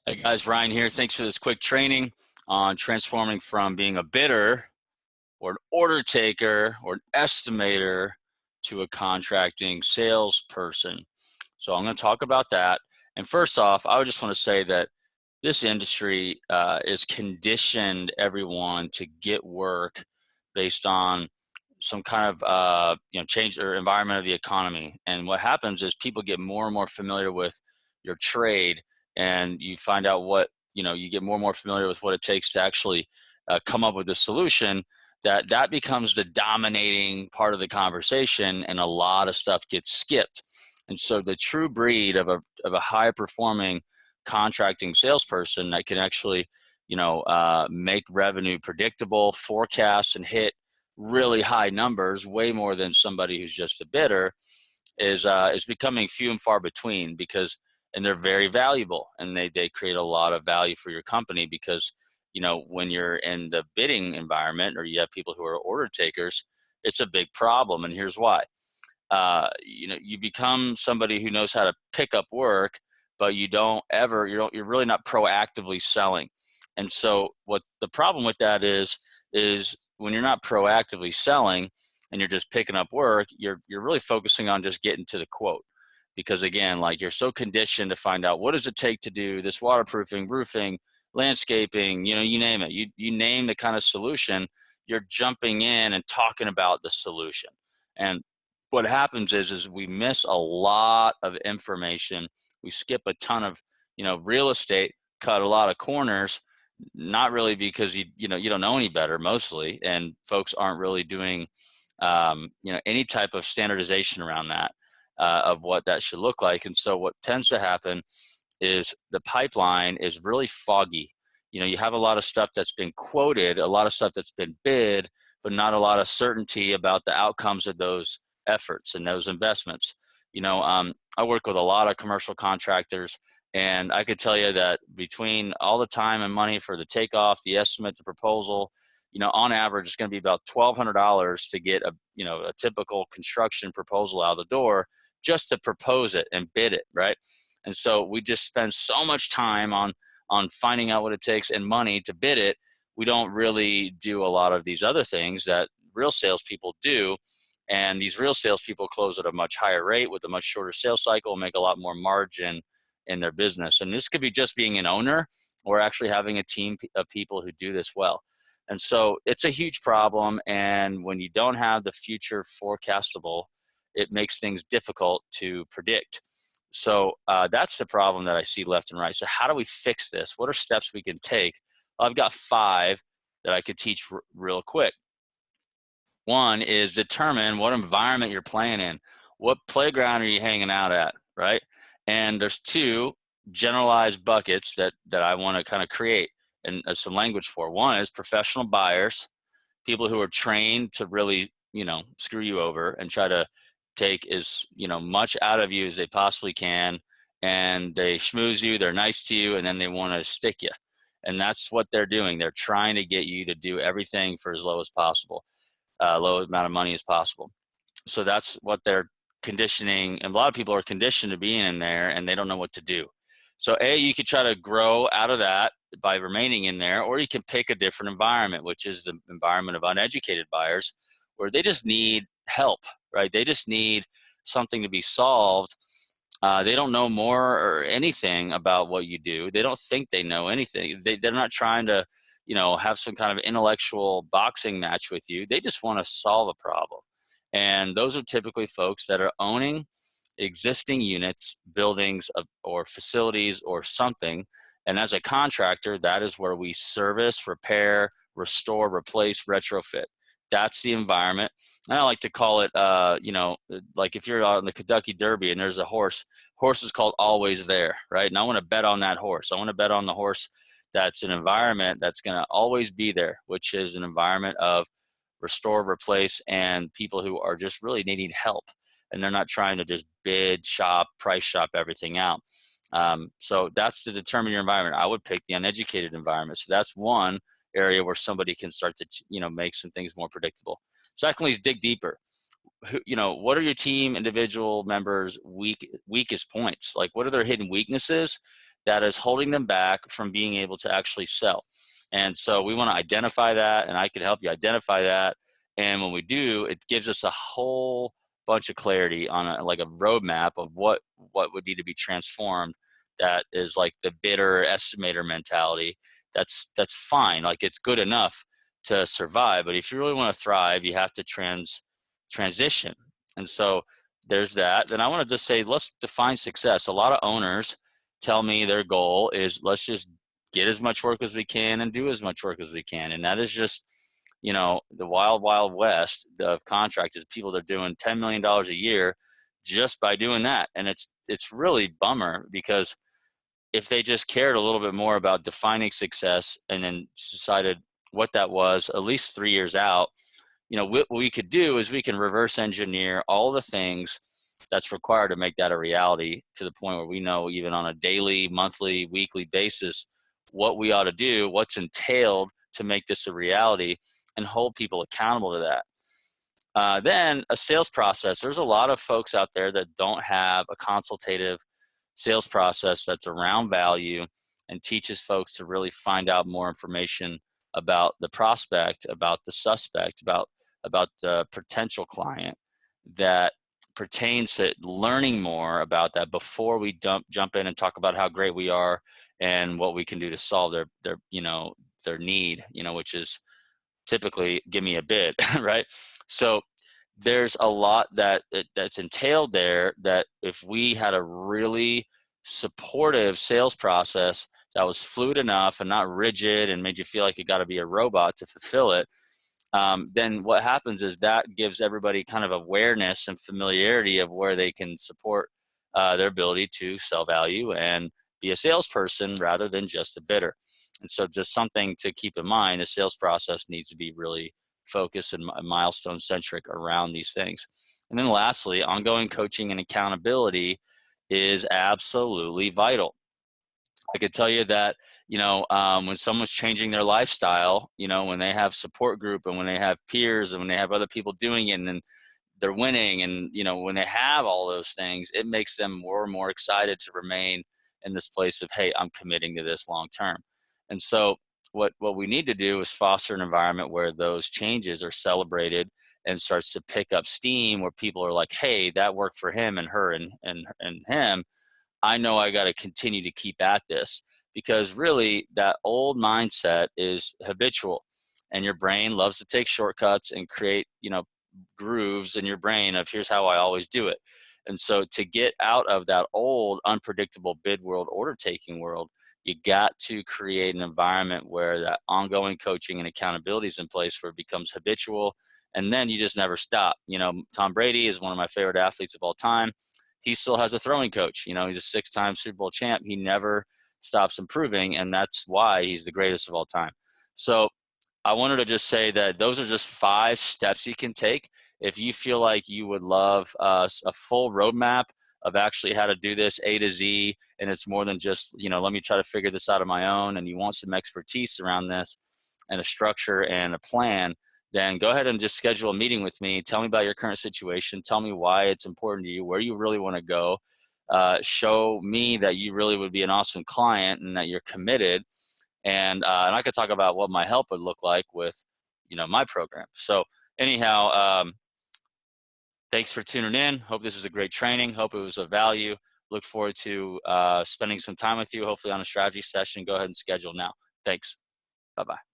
Hey guys, Ryan here. Thanks for this quick training on transforming from being a bidder or an order taker or an estimator to a contracting salesperson. So I'm going to talk about that. And first off, I would just want to say that this industry is conditioned everyone to get work based on some kind of change or environment of the economy. And what happens is people get more and more familiar with your trade, and you find out what you get more and more familiar with what it takes to actually come up with a solution. That becomes the dominating part of the conversation, and a lot of stuff gets skipped. And so the true breed of a high performing contracting salesperson that can actually make revenue predictable, forecast, and hit really high numbers, way more than somebody who's just a bidder, is becoming few and far between. And they're very valuable, and they create a lot of value for your company because when you're in the bidding environment or you have people who are order takers, it's a big problem. And here's why. You become somebody who knows how to pick up work, but you're really not proactively selling. And so what the problem with that is when you're not proactively selling and you're just picking up work, you're really focusing on just getting to the quote. Because again, like, you're so conditioned to find out what does it take to do this waterproofing, roofing, landscaping, you name it. You name the kind of solution, you're jumping in and talking about the solution. And what happens is we miss a lot of information. We skip a ton of real estate, cut a lot of corners, not really because you don't know any better mostly, and folks aren't really doing any type of standardization around that, of what that should look like. And so what tends to happen is the pipeline is really foggy. You have a lot of stuff that's been quoted, a lot of stuff that's been bid, but not a lot of certainty about the outcomes of those efforts and those investments. I work with a lot of commercial contractors, and I could tell you that between all the time and money for the takeoff, the estimate, the proposal, on average, it's going to be about $1,200 to get a typical construction proposal out the door, just to propose it and bid it, right? And so we just spend so much time on finding out what it takes and money to bid it. We don't really do a lot of these other things that real salespeople do. And these real salespeople close at a much higher rate with a much shorter sales cycle and make a lot more margin in their business. And this could be just being an owner or actually having a team of people who do this well. And so it's a huge problem. And when you don't have the future forecastable, it makes things difficult to predict. So that's the problem that I see left and right. So how do we fix this? What are steps we can take? Well, I've got 5 that I could teach real quick. One is determine what environment you're playing in. What playground are you hanging out at, right? And there's 2 generalized buckets that I want to kind of create and some language for. One is professional buyers, people who are trained to really, screw you over and try to take as, much out of you as they possibly can. And they schmooze you, they're nice to you, and then they want to stick you. And that's what they're doing. They're trying to get you to do everything for as low as possible. Low amount of money as possible. So that's what they're conditioning. And a lot of people are conditioned to being in there and they don't know what to do. So you could try to grow out of that by remaining in there, or you can pick a different environment, which is the environment of uneducated buyers, where they just need help, right? They just need something to be solved. They don't know more or anything about what you do. They don't think they know anything. They're not trying to have some kind of intellectual boxing match with you. They just want to solve a problem. And those are typically folks that are owning existing units, buildings, or facilities or something. And as a contractor, that is where we service, repair, restore, replace, retrofit. That's the environment. And I like to call it, like if you're on the Kentucky Derby and there's a horse is called Always There, right? And I want to bet on that horse. I want to bet on the horse that's an environment that's going to always be there, which is an environment of restore, replace, and people who are just really needing help. And they're not trying to just bid, shop, price shop everything out. So that's to determine your environment. I would pick the uneducated environment. So that's one area where somebody can start to, make some things more predictable. Secondly, is dig deeper. What are your team individual members' weakest points? Like, what are their hidden weaknesses? that is holding them back from being able to actually sell. And so we want to identify that, and I can help you identify that. And when we do, it gives us a whole bunch of clarity on like a roadmap of what would need to be transformed. That is like the bidder estimator mentality. That's fine. Like, it's good enough to survive, but if you really want to thrive, you have to transition. And so there's that. Then I want to just say, let's define success. A lot of owners tell me their goal is, let's just get as much work as we can and do as much work as we can. And that is just, the wild, wild west of contractors. People that are doing $10 million a year just by doing that. And it's really bummer, because if they just cared a little bit more about defining success and then decided what that was at least 3 years out, what we could do is we can reverse engineer all the things that's required to make that a reality, to the point where we know, even on a daily, monthly, weekly basis, what we ought to do, what's entailed to make this a reality, and hold people accountable to that. Then a sales process. There's a lot of folks out there that don't have a consultative sales process that's around value and teaches folks to really find out more information about the prospect, about the suspect, about the potential client, that pertains to learning more about that before we jump in and talk about how great we are and what we can do to solve their need, which is typically, give me a bid, right? So there's a lot that's entailed there, that if we had a really supportive sales process that was fluid enough and not rigid and made you feel like you got to be a robot to fulfill it, then what happens is that gives everybody kind of awareness and familiarity of where they can support their ability to sell value and be a salesperson rather than just a bidder. And so just something to keep in mind, the sales process needs to be really focused and milestone centric around these things. And then lastly, ongoing coaching and accountability is absolutely vital. I could tell you that, when someone's changing their lifestyle, when they have support group and when they have peers and when they have other people doing it and then they're winning, and, when they have all those things, it makes them more and more excited to remain in this place of, hey, I'm committing to this long term. And so what we need to do is foster an environment where those changes are celebrated and starts to pick up steam, where people are like, hey, that worked for him and her and him. I know I got to continue to keep at this, because really that old mindset is habitual, and your brain loves to take shortcuts and create, grooves in your brain of, here's how I always do it. And so to get out of that old unpredictable bid world, order taking world, you got to create an environment where that ongoing coaching and accountability is in place, where it becomes habitual, and then you just never stop. Tom Brady is one of my favorite athletes of all time. He still has a throwing coach. He's a 6-time Super Bowl champ. He never stops improving, and that's why he's the greatest of all time. So I wanted to just say that those are just 5 steps you can take. If you feel like you would love a full roadmap of actually how to do this A to Z, and it's more than just, let me try to figure this out on my own, and you want some expertise around this and a structure and a plan, then go ahead and just schedule a meeting with me. Tell me about your current situation. Tell me why it's important to you, where you really want to go. Show me that you really would be an awesome client and that you're committed. And I could talk about what my help would look like with, my program. So anyhow, thanks for tuning in. Hope this was a great training. Hope it was of value. Look forward to spending some time with you, hopefully on a strategy session. Go ahead and schedule now. Thanks. Bye-bye.